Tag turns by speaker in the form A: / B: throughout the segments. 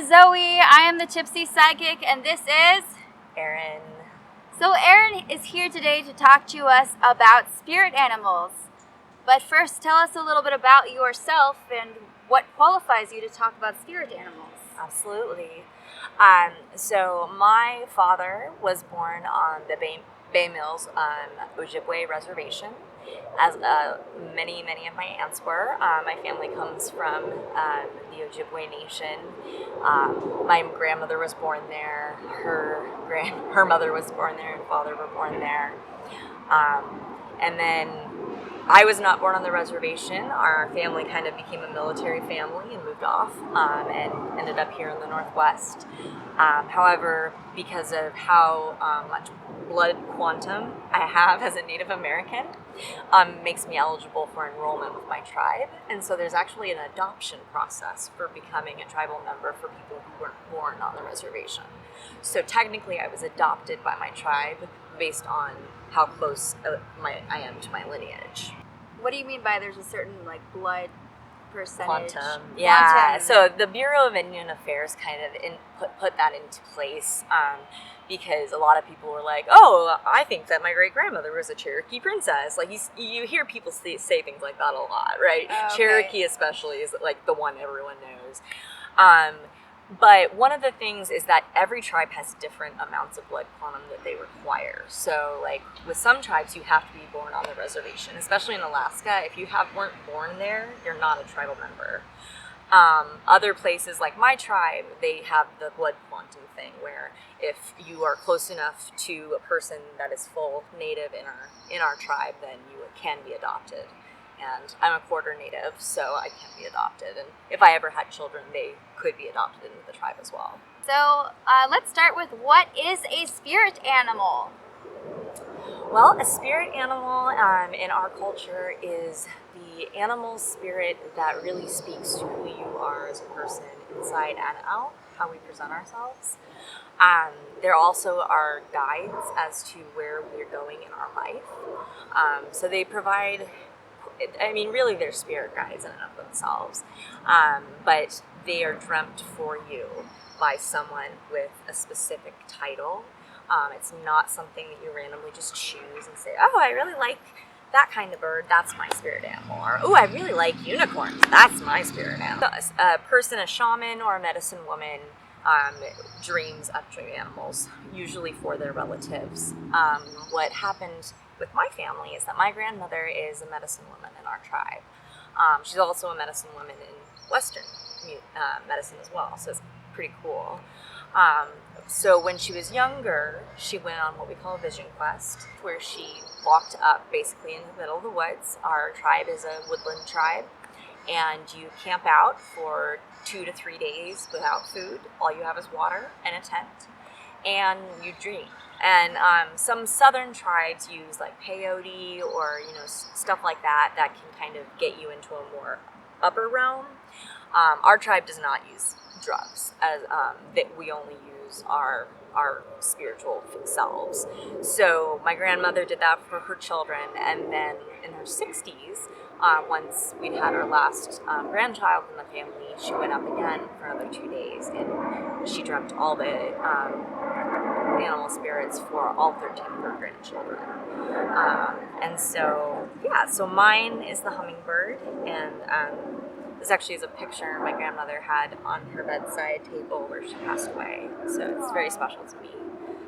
A: is Zoe. I am the Tipsy Psychic, and this is
B: Erin.
A: So Erin is here today to talk to us about spirit animals. But first, tell us a little bit about yourself and what qualifies you to talk about spirit animals.
B: Absolutely. So my father was born on the Bay Mills Ojibwe Reservation, as many of my aunts were. My family comes from the Ojibwe Nation. My grandmother was born there. Her mother was born there, and father were born there. And then I was not born on the reservation. Our family kind of became a military family and moved off and ended up here in the Northwest. However, because of how much blood quantum I have as a Native American, makes me eligible for enrollment with my tribe. And so there's actually an adoption process for becoming a tribal member for people who weren't born on the reservation. So technically I was adopted by my tribe based on how close I am to my lineage.
A: What do you mean by there's a certain blood percentage?
B: Quantum. Yeah. So the Bureau of Indian Affairs kind of put that into place because a lot of people were like, "Oh, I think that my great grandmother was a Cherokee princess." Like you hear people say things like that a lot, right?
A: Okay.
B: Cherokee especially is like the one everyone knows. But one of the things is that every tribe has different amounts of blood quantum that they require. So like with some tribes, you have to be born on the reservation, especially in Alaska. If you weren't born there, you're not a tribal member. Other places like my tribe, they have the blood quantum thing where if you are close enough to a person that is full native in our tribe, then you can be adopted. And I'm a quarter native, so I can be adopted. And if I ever had children, they could be adopted into the tribe as well.
A: So let's start with, what is a spirit animal?
B: Well, a spirit animal in our culture is the animal spirit that really speaks to who you are as a person inside and out, how we present ourselves. There also are guides as to where we're going in our life. So they provide... really, they're spirit guides in and of themselves, but they are dreamt for you by someone with a specific title. It's not something that you randomly just choose and say, "Oh, I really like that kind of bird, that's my spirit animal," or "Oh, I really like unicorns, that's my spirit animal." A person, a shaman or a medicine woman, dreams up dream animals, usually for their relatives. What happened with my family is that my grandmother is a medicine woman in our tribe. She's also a medicine woman in Western medicine as well, so it's pretty cool. So when she was younger, she went on what we call a vision quest, where she walked up basically in the middle of the woods. Our tribe is a woodland tribe, and you camp out for 2 to 3 days without food. All you have is water and a tent, and you dream. And some southern tribes use like peyote or stuff like that can kind of get you into a more upper realm. Our tribe does not use drugs, as that we only use our spiritual selves. So my grandmother did that for her children, and then in her 60s, once we'd had our last grandchild in the family, she went up again for another 2 days, and she dreamt all the animal spirits for all 13 of her grandchildren. And so mine is the hummingbird, and this actually is a picture my grandmother had on her bedside table where she passed away. So it's very special to me.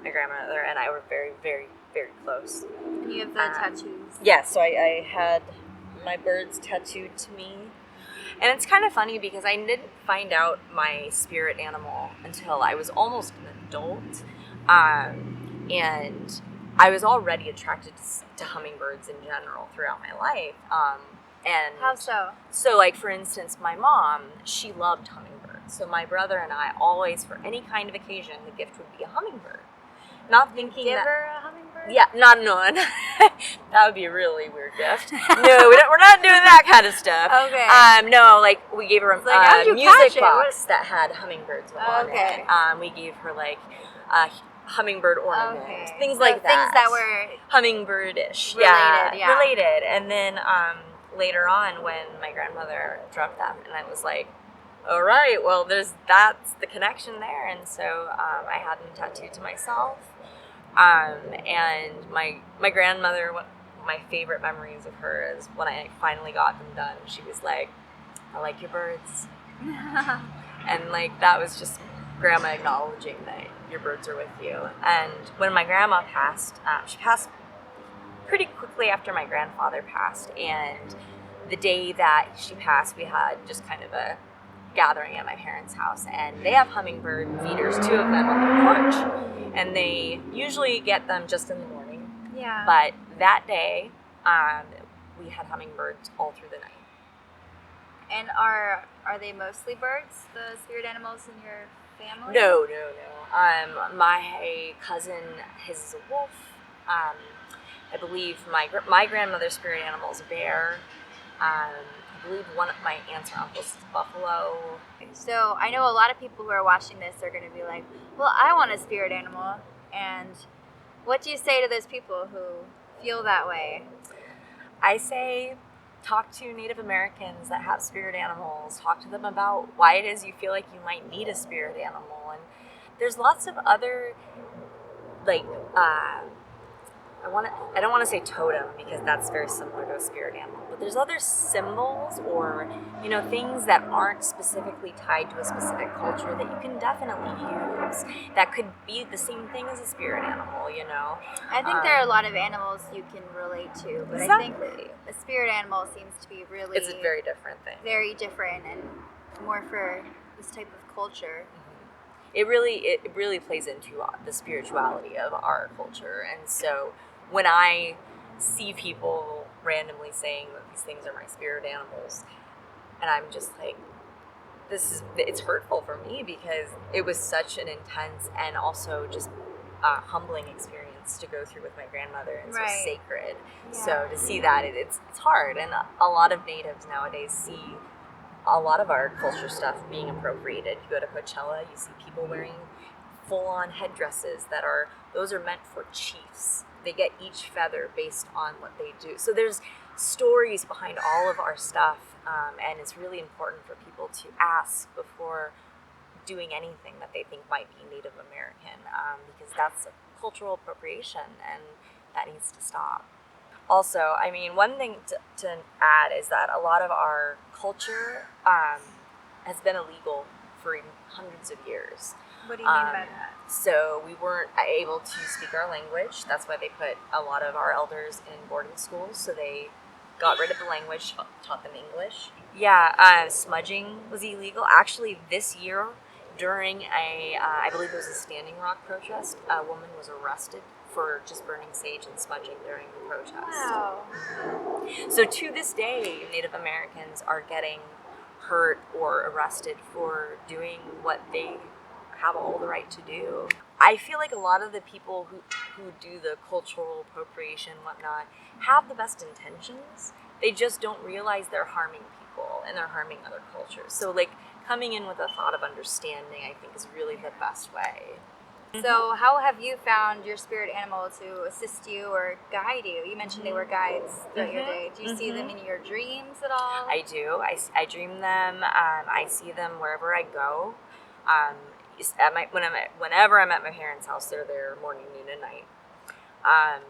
B: My grandmother and I were very, very, very close.
A: And you have the tattoos.
B: Yeah, so I had my birds tattooed to me. And it's kind of funny because I didn't find out my spirit animal until I was almost an adult. And I was already attracted to hummingbirds in general throughout my life. And
A: how so?
B: So, like, for instance, my mom, she loved hummingbirds. So my brother and I always, for any kind of occasion, the gift would be a hummingbird. Not thinking
A: Give
B: that...
A: her a hummingbird?
B: Yeah, not knowing. That would be a really weird gift. No, we're not doing that kind of stuff.
A: Okay.
B: No, like, we gave her a music box that had hummbirds on it. We gave her, like, hummingbird ornament, things like that.
A: Things that were
B: hummingbirdish, related. And then later on, when my grandmother dreamt that, and I was like, all right, well, that's the connection there. And so I had them tattooed to myself. And my grandmother, one of my favorite memories of her is when I finally got them done. She was like, I like your birds. And like, that was just grandma acknowledging that your birds are with you. And when my grandma passed, she passed pretty quickly after my grandfather passed. And the day that she passed, we had just kind of a gathering at my parents' house, and they have hummingbird feeders, 2 of them on the porch, and they usually get them just in the morning.
A: Yeah.
B: But that day, we had hummingbirds all through the night.
A: And are they mostly birds, the spirit animals in your family?
B: No. My cousin, his is a wolf. I believe my grandmother's spirit animal is a bear. I believe one of my aunts or uncles is buffalo.
A: So I know a lot of people who are watching this are going to be like, well, I want a spirit animal. And what do you say to those people who feel that way?
B: I say talk to Native Americans that have spirit animals. Talk to them about why it is you feel like you might need a spirit animal. And there's lots of other, like, I don't want to say totem because that's very similar to a spirit animal, but there's other symbols or, things that aren't specifically tied to a specific culture that you can definitely use that could be the same thing as a spirit animal,
A: I think there are a lot of animals you can relate to, but
B: exactly.
A: I think a spirit animal seems to be really...
B: It's a very different thing.
A: Very different and more for this type of culture.
B: It really plays into the spirituality of our culture. And so when I see people randomly saying that these things are my spirit animals, and I'm just like, it's hurtful for me because it was such an intense and also just humbling experience to go through with my grandmother, and so sacred. Yeah. So to see that, it's hard. And a lot of natives nowadays see a lot of our culture stuff being appropriated. You go to Coachella, you see people wearing full-on headdresses those are meant for chiefs. They get each feather based on what they do. So there's stories behind all of our stuff, and it's really important for people to ask before doing anything that they think might be Native American, because that's a cultural appropriation, and that needs to stop. Also, one thing to add is that a lot of our culture has been illegal for hundreds of years.
A: What do you mean by that?
B: So we weren't able to speak our language. That's why they put a lot of our elders in boarding schools. So they got rid of the language, taught them English. Yeah, smudging was illegal. Actually, this year, during I believe it was a Standing Rock protest, a woman was arrested for just burning sage and smudging during the protest.
A: Wow.
B: So to this day, Native Americans are getting hurt or arrested for doing what they have all the right to do. I feel like a lot of the people who do the cultural appropriation and whatnot have the best intentions. They just don't realize they're harming people and they're harming other cultures. So like coming in with a thought of understanding, I think, is really the best way.
A: So how have you found your spirit animal to assist you or guide you? You mentioned they were guides throughout your day. Do you see them in your dreams at all?
B: I do. I dream them. I see them wherever I go. Whenever I'm at my parents' house, they're there morning, noon, and night.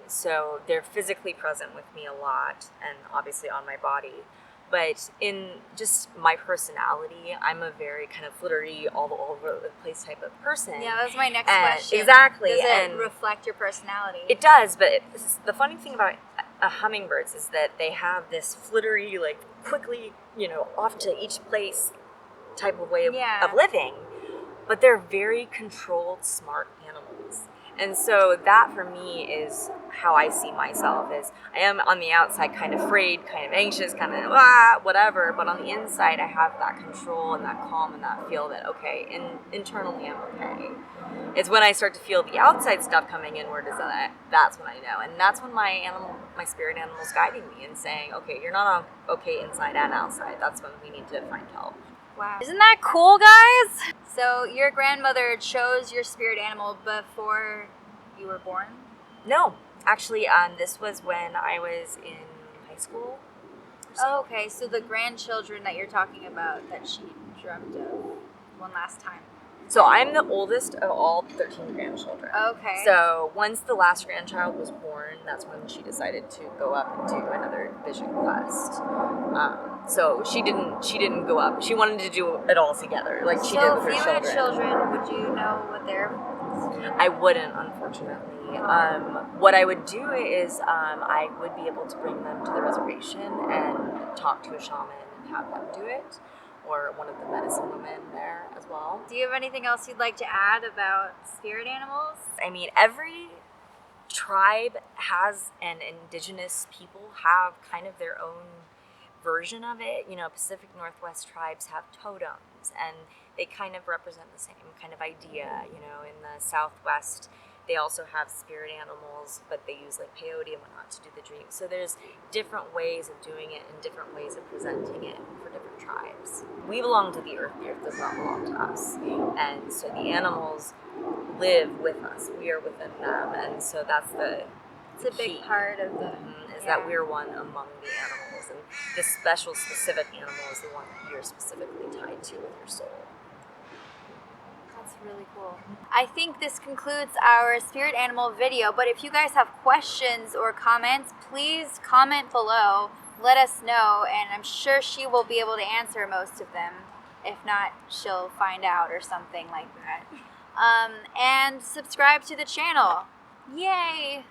B: So they're physically present with me a lot, and obviously on my body. But in just my personality, I'm a very kind of flirty, all over the place type of person.
A: Yeah, that's my next question.
B: Exactly.
A: Does it reflect your personality?
B: It does, but the funny thing about hummingbirds is that they have this flittery, like quickly, off to each place type of way of living. But they're very controlled, smart animals. And so that for me is how I see myself, is I am on the outside kind of afraid, kind of anxious, kind of whatever, but on the inside I have that control and that calm and that feel that, okay, internally I'm okay. It's when I start to feel the outside stuff coming inward, that's when I know. And that's when my spirit animal is guiding me and saying, okay, you're not okay inside and outside. That's when we need to find help.
A: Wow. Isn't that cool, guys? So your grandmother chose your spirit animal before you were born?
B: No. Actually, this was when I was in high school. so.
A: Oh, okay, so the grandchildren that you're talking about that she dreamt of one last time.
B: So I'm the oldest of all 13 grandchildren.
A: Okay.
B: So once the last grandchild was born, that's when she decided to go up and do another vision quest. So she didn't go up. She wanted to do it all together, like she did with her
A: if you
B: children.
A: had children, would you know what their...
B: I wouldn't, unfortunately. What I would do is I would be able to bring them to the reservation and talk to a shaman and have them do it, or one of the medicine women there as well.
A: Do you have anything else you'd like to add about spirit animals?
B: I mean, every tribe has, and indigenous people have kind of their own version of it. You know, Pacific Northwest tribes have totems, and they kind of represent the same kind of idea. You know, in the Southwest, they also have spirit animals, but they use like peyote and whatnot to do the dream. So there's different ways of doing it and different ways of presenting it for different tribes. We belong to the earth does not belong to us. And so the animals live with us. We are within them. And so that's the
A: It's a big
B: key.
A: part of the...
B: Is that we're one among the animals. And this special, specific animal is the one that you're specifically tied to with your soul.
A: That's really cool. I think this concludes our spirit animal video, but if you guys have questions or comments, please comment below. Let us know, and I'm sure she will be able to answer most of them. If not, she'll find out or something like that. And subscribe to the channel. Yay!